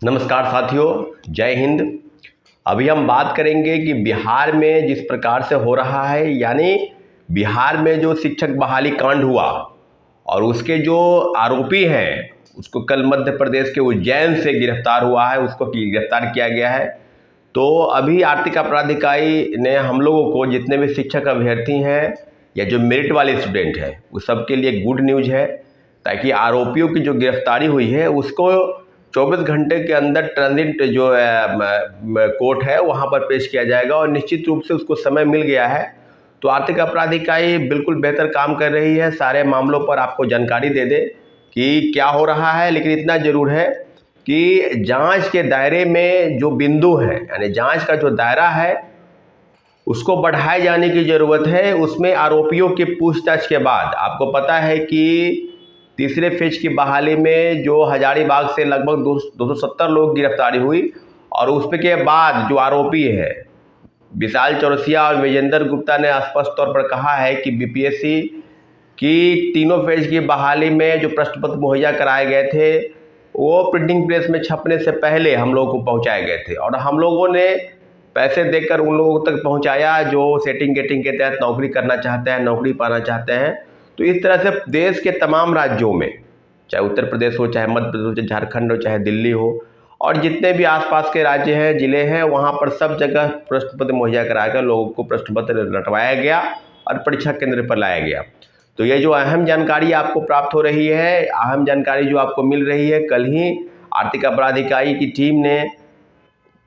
नमस्कार साथियों, जय हिंद। अभी हम बात करेंगे कि बिहार में जिस प्रकार से हो रहा है, यानी बिहार में जो शिक्षक बहाली कांड हुआ और उसके जो आरोपी हैं उसको कल मध्य प्रदेश के उज्जैन से गिरफ्तार हुआ है, उसको गिरफ्तार किया गया है। तो अभी आर्थिक अपराध इकाई ने हम लोगों को, जितने भी शिक्षक अभ्यर्थी हैं या जो मेरिट वाले स्टूडेंट हैं, उस सबके लिए गुड न्यूज़ है, ताकि आरोपियों की जो गिरफ्तारी हुई है उसको 24 घंटे के अंदर ट्रांजिट जो कोर्ट है वहाँ पर पेश किया जाएगा और निश्चित रूप से उसको समय मिल गया है। तो आर्थिक अपराध इकाई बिल्कुल बेहतर काम कर रही है, सारे मामलों पर आपको जानकारी दे दे कि क्या हो रहा है। लेकिन इतना ज़रूर है कि जांच के दायरे में जो बिंदु हैं, यानी जांच का जो दायरा है उसको बढ़ाए जाने की ज़रूरत है। उसमें आरोपियों की पूछताछ के बाद आपको पता है कि तीसरे फेज की बहाली में जो हजारीबाग से लगभग 270 लोग गिरफ्तारी हुई और उसके बाद जो आरोपी है विशाल चौरसिया और विजेंद्र गुप्ता ने स्पष्ट तौर पर कहा है कि बीपीएससी की तीनों फेज की बहाली में जो प्रश्न पत्र मुहैया कराए गए थे वो प्रिंटिंग प्रेस में छपने से पहले हम लोगों को पहुंचाए गए थे और हम लोगों ने पैसे देकर उन लोगों तक पहुंचाया जो सेटिंग गेटिंग के तहत नौकरी करना चाहते हैं, नौकरी पाना चाहते हैं। तो इस तरह से देश के तमाम राज्यों में, चाहे उत्तर प्रदेश हो, चाहे मध्य प्रदेश हो, चाहे झारखंड हो, चाहे दिल्ली हो और जितने भी आसपास के राज्य हैं, ज़िले हैं, वहाँ पर सब जगह प्रश्न पत्र मुहैया कराकर लोगों को प्रश्न पत्र लौटवाया गया और परीक्षा केंद्र पर लाया गया। तो ये जो अहम जानकारी आपको प्राप्त हो रही है, अहम जानकारी जो आपको मिल रही है, कल ही आर्थिक अपराध इकाई की टीम ने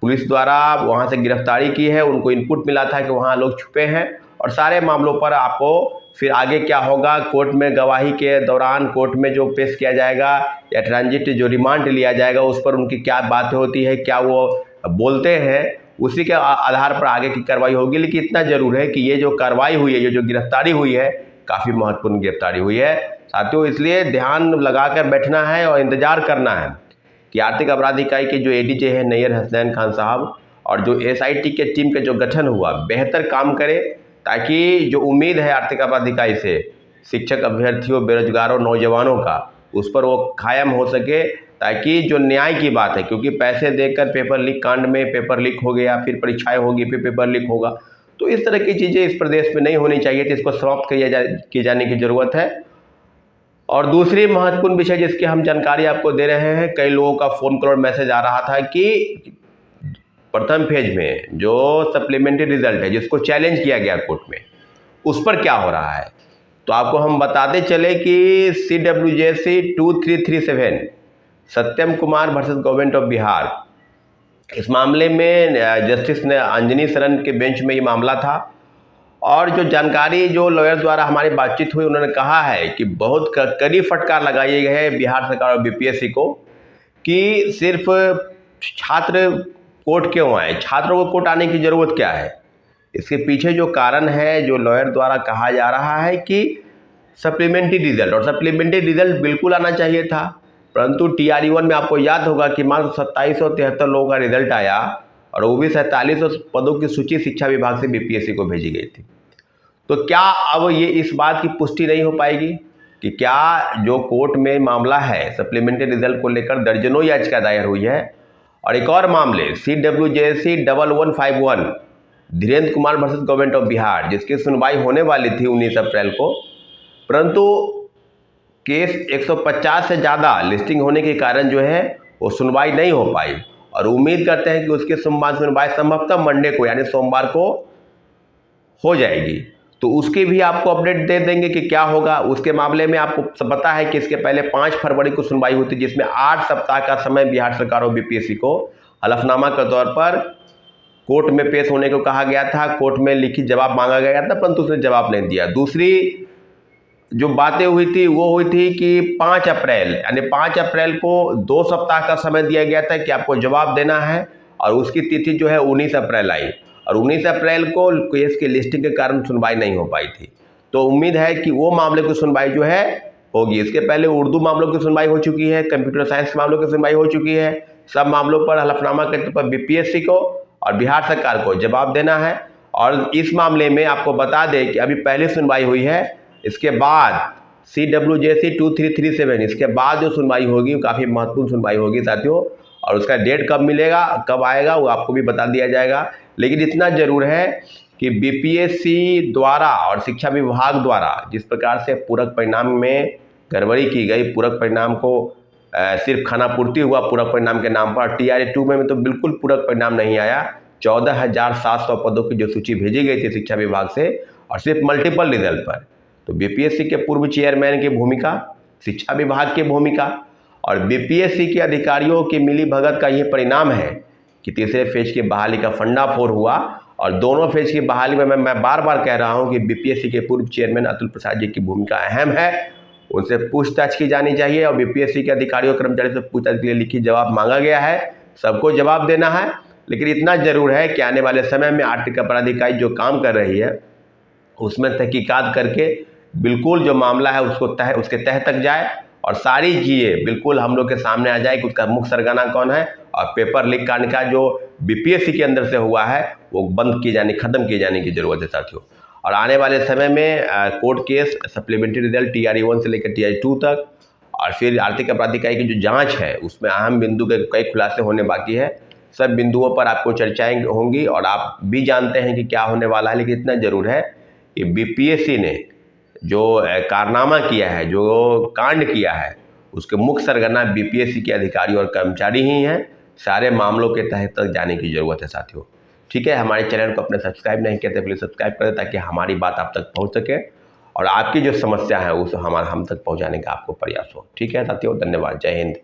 पुलिस द्वारा वहाँ से गिरफ्तारी की है। उनको इनपुट मिला था कि वहाँ लोग छुपे हैं और सारे मामलों पर आपको फिर आगे क्या होगा, कोर्ट में गवाही के दौरान कोर्ट में जो पेश किया जाएगा या ट्रांजिट जो रिमांड लिया जाएगा उस पर उनकी क्या बातें होती है, क्या वो बोलते हैं, उसी के आधार पर आगे की कार्रवाई होगी। लेकिन इतना ज़रूर है कि ये जो कार्रवाई हुई है, ये जो गिरफ्तारी हुई है, काफ़ी महत्वपूर्ण गिरफ्तारी हुई है साथियों। इसलिए ध्यान लगाकर बैठना है और इंतज़ार करना है कि आर्थिक अपराध इकाई के जो एडीजे हैं नैयर हसनैन खान साहब और जो एसआईटी के टीम का जो गठन हुआ बेहतर काम करे, ताकि जो उम्मीद है आर्थिक अपराध इकाई से शिक्षक अभ्यर्थियों, बेरोजगारों, नौजवानों का, उस पर वो कायम हो सके, ताकि जो न्याय की बात है, क्योंकि पैसे देकर पेपर लीक कांड में पेपर लीक हो गया, फिर परीक्षाएं होगी, फिर पेपर लीक होगा, तो इस तरह की चीज़ें इस प्रदेश में नहीं होनी चाहिए। तो इसको समाप्त किए जाने की ज़रूरत है। और दूसरी महत्वपूर्ण विषय जिसकी हम जानकारी आपको दे रहे हैं, कई लोगों का फ़ोन कॉल और मैसेज आ रहा था कि प्रथम फेज में जो सप्लीमेंट्री रिजल्ट है जिसको चैलेंज किया गया कोर्ट में, उस पर क्या हो रहा है। तो आपको हम बताते चले कि CWJC 2337 Satyam Kumar versus government of Bihar, इस मामले में जस्टिस ने अंजनी शरण के बेंच में ये मामला था और जो जानकारी जो लॉयर द्वारा हमारी बातचीत हुई, उन्होंने कहा है कि बहुत कड़ी फटकार लगाई गई है बिहार सरकार और बीपीएससी को कि सिर्फ छात्र कोर्ट क्यों आए, छात्रों को कोर्ट आने की ज़रूरत क्या है। इसके पीछे जो कारण है, जो लॉयर द्वारा कहा जा रहा है कि सप्लीमेंट्री रिजल्ट, और सप्लीमेंट्री रिजल्ट बिल्कुल आना चाहिए था, परंतु TRE-1 में आपको याद होगा कि मात्र 2773 लोगों का रिजल्ट आया और वो भी 4700 पदों की सूची शिक्षा विभाग से बीपीएससी को भेजी गई थी। तो क्या अब ये इस बात की पुष्टि नहीं हो पाएगी कि क्या जो कोर्ट में मामला है सप्लीमेंट्री रिजल्ट को लेकर दर्जनों याचिका दायर हुई है। और एक और मामले CWJC 1151 Dhirendra Kumar versus government of Bihar, जिसकी सुनवाई होने वाली थी 19 अप्रैल को, परंतु केस 150 से ज़्यादा लिस्टिंग होने के कारण जो है वो सुनवाई नहीं हो पाई और उम्मीद करते हैं कि उसकी सुनवाई संभवतः मंडे को यानी सोमवार को हो जाएगी। तो उसकी भी आपको अपडेट दे देंगे कि क्या होगा। उसके मामले में आपको सब पता है कि इसके पहले 5 फरवरी को सुनवाई हुई थी, जिसमें 8 सप्ताह का समय बिहार सरकार और बीपीएससी को हलफनामा के तौर पर कोर्ट में पेश होने को कहा गया था। कोर्ट में लिखित जवाब मांगा गया था, परंतु उसने जवाब नहीं दिया। दूसरी जो बातें हुई थी वो हुई थी कि 5 अप्रैल यानी 5 अप्रैल को 2 सप्ताह का समय दिया गया था कि आपको जवाब देना है और उसकी तिथि जो है 19 अप्रैल आई और 19 अप्रैल को केस की लिस्टिंग के कारण सुनवाई नहीं हो पाई थी। तो उम्मीद है कि वो मामले की सुनवाई जो है होगी। इसके पहले उर्दू मामलों की सुनवाई हो चुकी है, कंप्यूटर साइंस के मामलों की सुनवाई हो चुकी है। सब मामलों पर हलफनामा के तौर पर बीपीएससी को और बिहार सरकार को जवाब देना है। और इस मामले में आपको बता दें कि अभी पहली सुनवाई हुई है, इसके बाद CWJC 2337 इसके बाद जो सुनवाई होगी वो काफ़ी महत्वपूर्ण सुनवाई होगी साथियों। और उसका डेट कब मिलेगा, कब आएगा, वो आपको भी बता दिया जाएगा। लेकिन इतना ज़रूर है कि बीपीएससी द्वारा और शिक्षा विभाग द्वारा जिस प्रकार से पूरक परिणाम में गड़बड़ी की गई, पूरक परिणाम को सिर्फ खानापूर्ति हुआ पूरक परिणाम के नाम पर, TRA 2 में तो बिल्कुल पूरक परिणाम नहीं आया। 14,700 पदों की जो सूची भेजी गई थी शिक्षा विभाग से, और सिर्फ मल्टीपल रिजल्ट पर। तो बीपीएससी के पूर्व चेयरमैन की भूमिका, शिक्षा विभाग की भूमिका और बीपीएससी के अधिकारियों की मिलीभगत का ये परिणाम है कि तीसरे फेज की बहाली का फंडाफोड़ हुआ। और दोनों फेज की बहाली में मैं बार बार कह रहा हूं कि बीपीएससी के पूर्व चेयरमैन अतुल प्रसाद जी की भूमिका अहम है। उनसे पूछताछ की जानी चाहिए और बीपीएससी के अधिकारियों कर्मचारियों से पूछताछ के लिए लिखित जवाब मांगा गया है। सबको जवाब देना है। लेकिन इतना ज़रूर है कि आने वाले समय में आर्थिक अपराध इकाई जो काम कर रही है उसमें तहकीकात करके बिल्कुल जो मामला है उसके तह तक जाए और सारी चीज़ें बिल्कुल हम लोग के सामने आ जाए कि उसका मुख्य सरगना कौन है, और पेपर लीक कांड का जो बीपीएससी के अंदर से हुआ है वो बंद किए जाने, ख़त्म किए जाने की ज़रूरत है साथियों। और आने वाले समय में court case, supplementary result TRA 1 से लेकर TRA 2 तक, और फिर आर्थिक अपराध इकाई की जो जांच है उसमें अहम बिंदु के कई खुलासे होने बाकी है। सब बिंदुओं पर आपको चर्चाएं होंगी और आप भी जानते हैं कि क्या होने वाला है। लेकिन इतना ज़रूर है कि बीपीएससी ने जो कारनामा किया है, जो कांड किया है, उसके मुख्य सरगना बीपीएससी के अधिकारी और कर्मचारी ही हैं। सारे मामलों के तह तक जाने की ज़रूरत है साथियों। ठीक है, हमारे चैनल को अपने सब्सक्राइब नहीं करते प्लीज़ सब्सक्राइब करें ताकि हमारी बात आप तक पहुंच सके और आपकी जो समस्या है उस हम तक पहुंचाने का आपको प्रयास हो। ठीक है साथियों, धन्यवाद, जय हिंद।